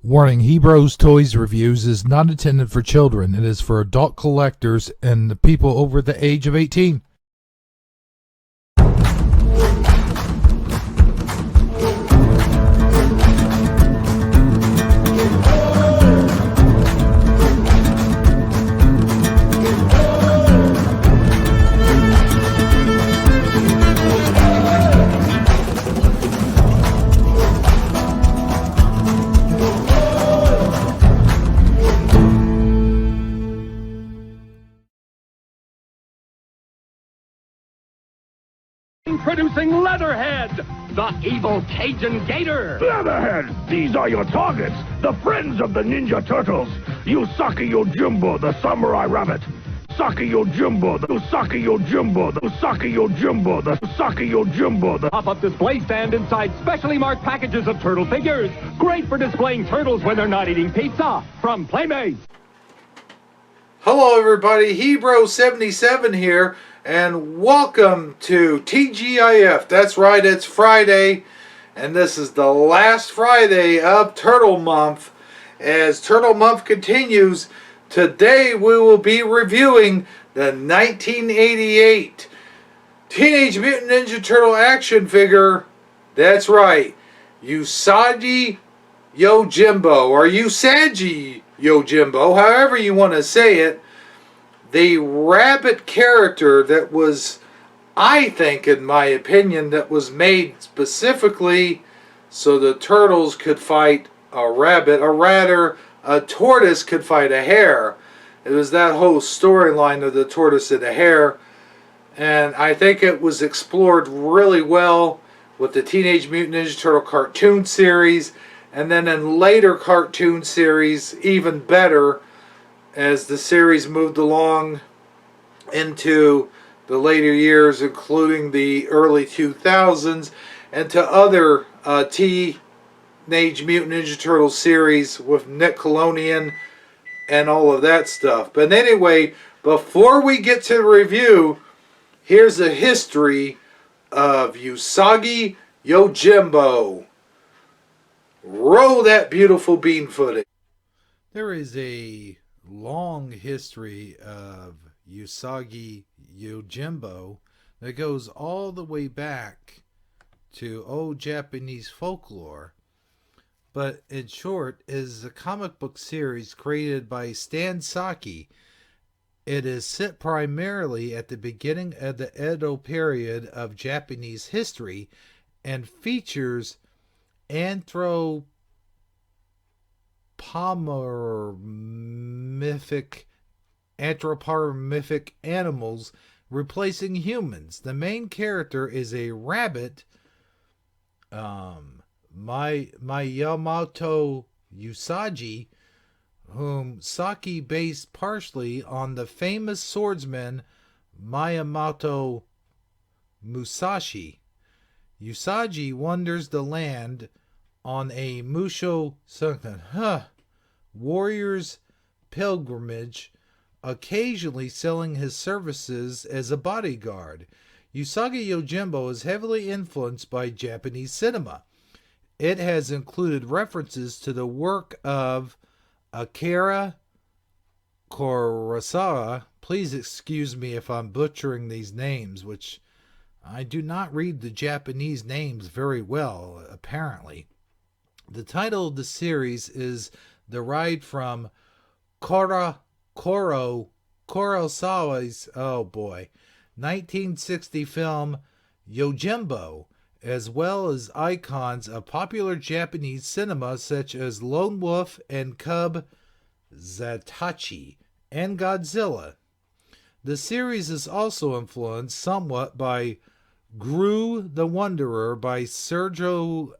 Warning, Hebrews Toys Reviews is not intended for children. It is for adult collectors and the people over the age of 18. Introducing Leatherhead, the evil Cajun gator. Leatherhead, these are your targets, the friends of the Ninja Turtles. Usagi Yojimbo, the samurai rabbit. Usagi Yojimbo, the Usagi Yojimbo, the Usagi Yojimbo, the Usagi Yojimbo, the Pop-up display stand inside specially marked packages of turtle figures. Great for displaying turtles when they're not eating pizza. From Playmates. Hello everybody, Hebrew77 here, and welcome to TGIF. That's right, it's Friday, and this is the last Friday of Turtle Month. As Turtle Month continues, today we will be reviewing the 1988 Teenage Mutant Ninja Turtle action figure. That's right, Usagi Yojimbo, or Usagi Yojimbo, however you want to say it. The rabbit character that was, I think, in my opinion, that was made specifically so the turtles could fight a rabbit, or rather, a tortoise could fight a hare. It was that whole storyline of the tortoise and the hare, and I think it was explored really well with the Teenage Mutant Ninja Turtle cartoon series, and then in later cartoon series, even better, as the series moved along into the later years, including the early 2000s, and to other Teenage Mutant Ninja Turtle series with Nickelodeon and all of that stuff. But anyway, before we get to the review, here's a history of Usagi Yojimbo. Roll that beautiful bean footage. There is a long history of Usagi Yojimbo that goes all the way back to old Japanese folklore, but in short is a comic book series created by Stan Sakai. It is set primarily at the beginning of the Edo period of Japanese history and features anthropomorphic animals replacing humans. The main character is a rabbit, Miyamoto Usagi, whom Saki based partially on the famous swordsman Miyamoto Musashi. Usagi wanders the land on a Musho warrior's pilgrimage, occasionally selling his services as a bodyguard. Usagi Yojimbo is heavily influenced by Japanese cinema. It has included references to the work of Akira Kurosawa. Please excuse me if I'm butchering these names, which I do not read the Japanese names very well, apparently. The title of the series is derived from Kurosawa's, 1960 film Yojimbo, as well as icons of popular Japanese cinema such as Lone Wolf and Cub Zatachi and Godzilla. The series is also influenced somewhat by Gru the Wanderer by Sergio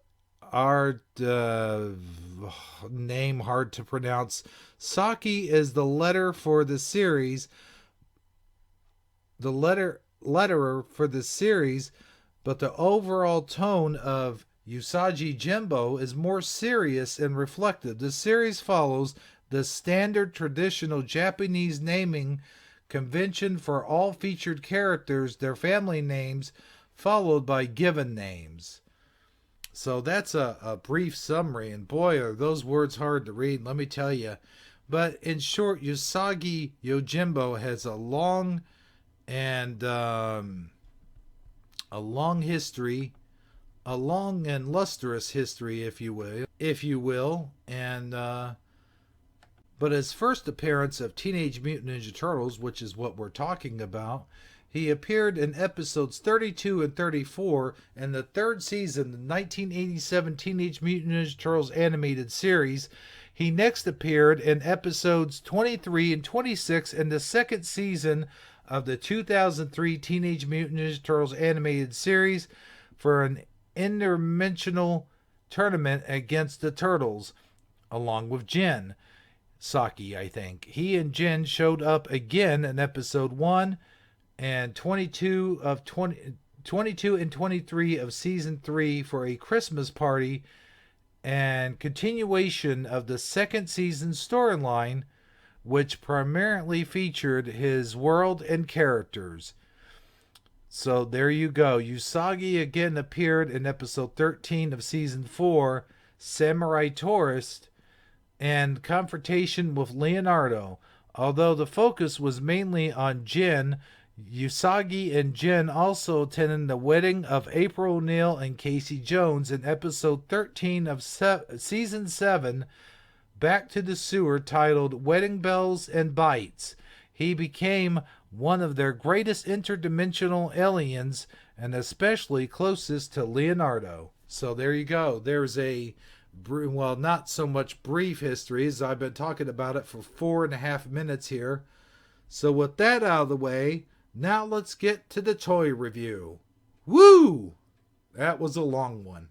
name hard to pronounce. Saki is the letterer for the series, but the overall tone of Usagi Yojimbo is more serious and reflective. The series follows the standard traditional Japanese naming convention for all featured characters, their family names, followed by given names. So that's a brief summary, and boy, are those words hard to read, let me tell you. But in short, Usagi Yojimbo has and a long history, a long and lustrous history, if you will, and but his first appearance of Teenage Mutant Ninja Turtles, which is what we're talking about, he appeared in episodes 32 and 34 in the third season of the 1987 Teenage Mutant Ninja Turtles animated series. He next appeared in episodes 23 and 26 in the second season of the 2003 Teenage Mutant Ninja Turtles animated series for an interdimensional tournament against the Turtles, along with Jin Saki, I think. He and Jin showed up again in episode 1 and 22 and 23 of season 3 for a Christmas party and continuation of the second season storyline, which primarily featured his world and characters. So there you go. Usagi again appeared in episode 13 of season 4, Samurai Tourist, and confrontation with Leonardo. Although the focus was mainly on Jin, Usagi and Jin also attended the wedding of April O'Neil and Casey Jones in episode 13 of season 7, Back to the Sewer, titled Wedding Bells and Bites. He became one of their greatest interdimensional aliens and especially closest to Leonardo. So there you go. There's a, well, not so much brief history, as I've been talking about it for 4.5 minutes here. So with that out of the way, now let's get to the toy review. Woo! That was a long one.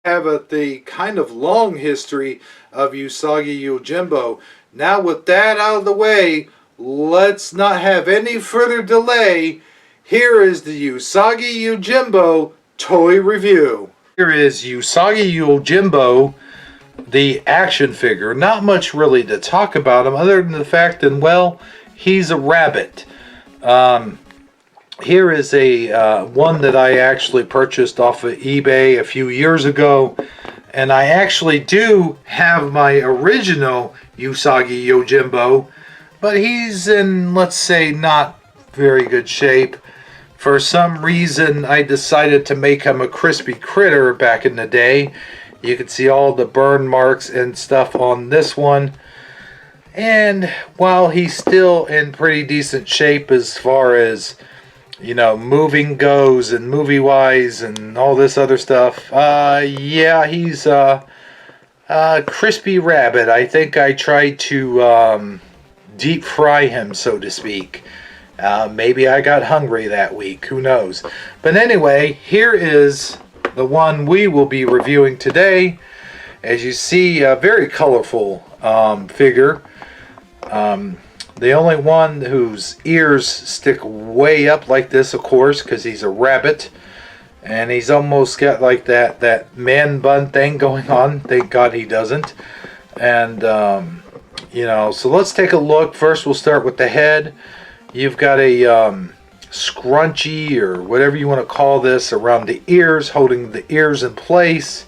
Have the kind of long history of Usagi Yojimbo. Now with that out of the way, let's not have any further delay. Here is the Usagi Yojimbo toy review. Here is Usagi Yojimbo, the action figure. Not much really to talk about him other than the fact that, well, he's a rabbit. Here is a one that I actually purchased off of eBay a few years ago, and I actually do have my original Usagi Yojimbo, but he's in, let's say, not very good shape. For some reason, I decided to make him a crispy critter back in the day. You can see all the burn marks and stuff on this one. And while he's still in pretty decent shape as far as, you know, moving goes and movie-wise and all this other stuff, yeah, he's a crispy rabbit. I think I tried to deep fry him, so to speak. Maybe I got hungry that week. Who knows? But anyway, here is the one we will be reviewing today. As you see, a very colorful figure. The only one whose ears stick way up like this, of course, because he's a rabbit. And he's almost got like that man bun thing going on. Thank God he doesn't. And, you know, so let's take a look. First, we'll start with the head. You've got a scrunchie, or whatever you want to call this, around the ears, holding the ears in place.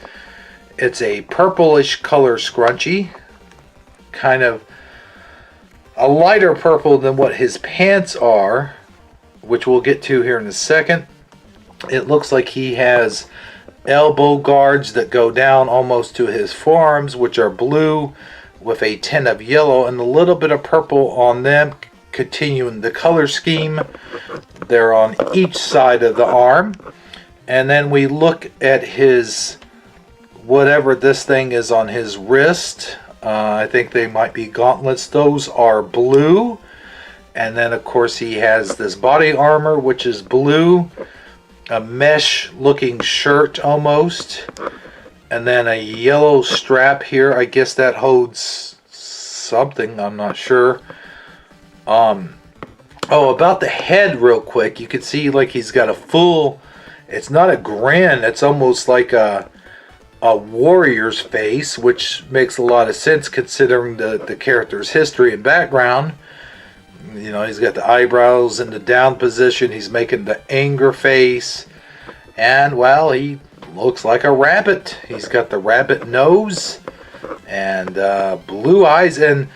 It's a purplish color scrunchie. Kind of a lighter purple than what his pants are, which we'll get to here in a second. It looks like he has elbow guards that go down almost to his forearms, which are blue with a tint of yellow and a little bit of purple on them, continuing the color scheme. They're on each side of the arm. And then we look at his, whatever this thing is on his wrist. I think they might be gauntlets. Those are blue. And then, of course, he has this body armor, which is blue. A mesh-looking shirt, almost. And then a yellow strap here. I guess that holds something. I'm not sure. Oh, about the head real quick. You can see, like, he's got a full... It's not a grin. It's almost like a warrior's face, which makes a lot of sense considering the character's history and background. You know, he's got the eyebrows in the down position. He's making the anger face. And, well, he looks like a rabbit. He's got the rabbit nose and blue eyes. And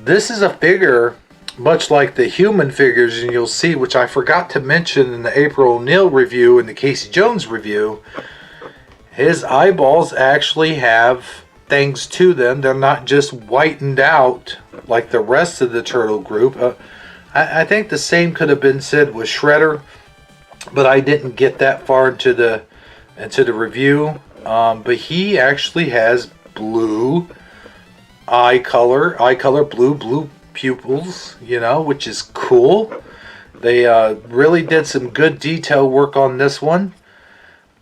this is a figure much like the human figures, and you'll see, which I forgot to mention in the April O'Neil review and the Casey Jones review, his eyeballs actually have things to them. They're not just whitened out like the rest of the turtle group. I think the same could have been said with Shredder, but I didn't get that far into the review. But he actually has blue eye color, blue pupils, you know, which is cool. They really did some good detail work on this one.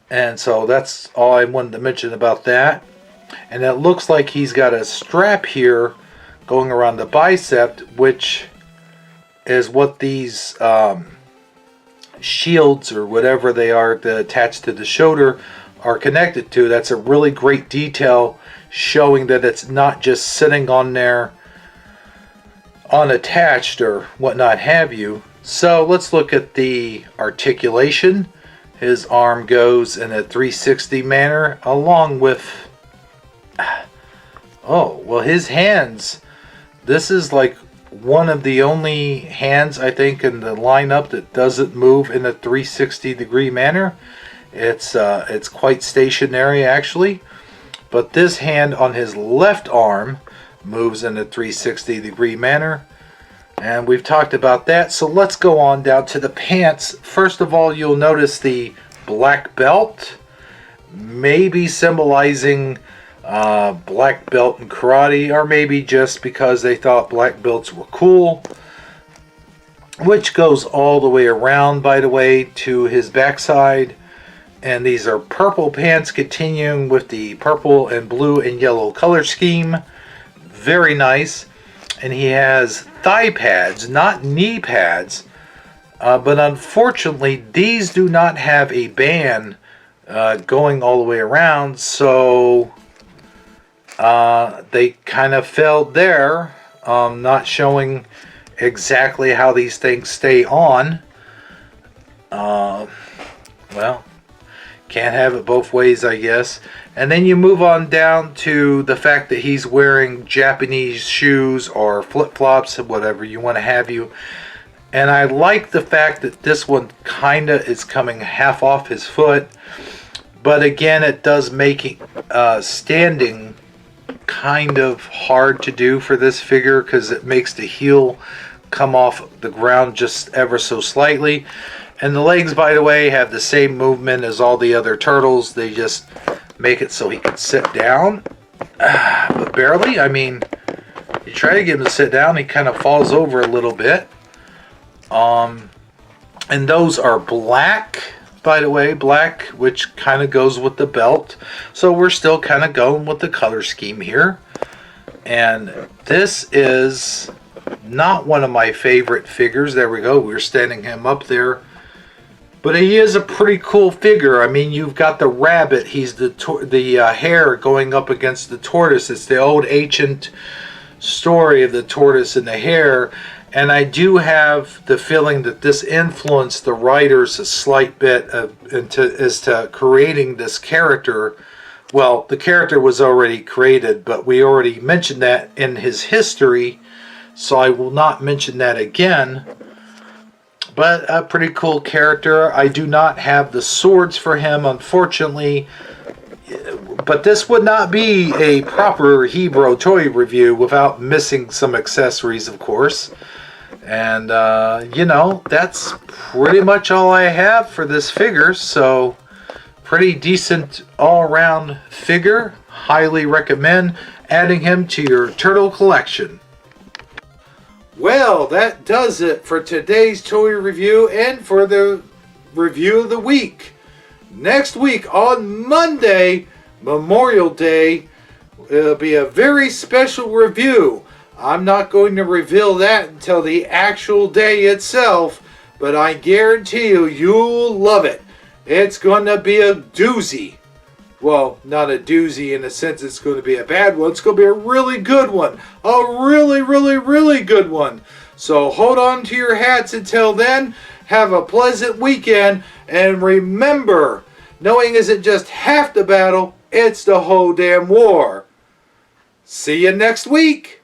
And so that's all I wanted to mention about that. And it looks like he's got a strap here going around the bicep, which is what these shields or whatever they are attached to the shoulder are connected to. That's a really great detail, showing that it's not just sitting on there unattached or whatnot have you. So let's look at the articulation. His arm goes in a 360 manner, along with his hands. This is like one of the only hands, I think, in the lineup that doesn't move in a 360 degree manner. It's quite stationary, actually. But this hand on his left arm moves in a 360 degree manner. And we've talked about that. So let's go on down to the pants. First of all, you'll notice the black belt, maybe symbolizing black belt in karate, or maybe just because they thought black belts were cool, which goes all the way around, by the way, to his backside. And these are purple pants, continuing with the purple and blue and yellow color scheme. Very nice. And he has thigh pads, not knee pads, but unfortunately these do not have a band going all the way around, so they kind of failed there, not showing exactly how these things stay on. Well, can't have it both ways, I guess. And then you move on down to the fact that he's wearing Japanese shoes or flip-flops, whatever you want to have you. And I like the fact that this one kind of is coming half off his foot. But again, it does make standing kind of hard to do for this figure, because it makes the heel come off the ground just ever so slightly. And the legs, by the way, have the same movement as all the other turtles. They just make it so he can sit down, but barely. I mean, you try to get him to sit down, he kind of falls over a little bit. And those are black, by the way, black, which kind of goes with the belt. So we're still kind of going with the color scheme here. And this is not one of my favorite figures. There we go. We're standing him up there. But he is a pretty cool figure. I mean, you've got the rabbit. He's the hare going up against the tortoise. It's the old ancient story of the tortoise and the hare. And I do have the feeling that this influenced the writers a slight bit as to creating this character. Well, the character was already created, but we already mentioned that in his history, so I will not mention that again. But a pretty cool character. I do not have the swords for him, unfortunately. But this would not be a proper Hebro toy review without missing some accessories, of course. And, you know, that's pretty much all I have for this figure. So, pretty decent all-around figure. Highly recommend adding him to your turtle collection. Well, that does it for today's toy review and for the review of the week. Next week on Monday, Memorial Day, it'll be a very special review. I'm not going to reveal that until the actual day itself, but I guarantee you'll love it. It's going to be a doozy. Well, not a doozy in a sense it's going to be a bad one. It's going to be a really good one. A really, really, really good one. So hold on to your hats until then. Have a pleasant weekend. And remember, Knowing isn't just half the battle, it's the whole damn war. See you next week.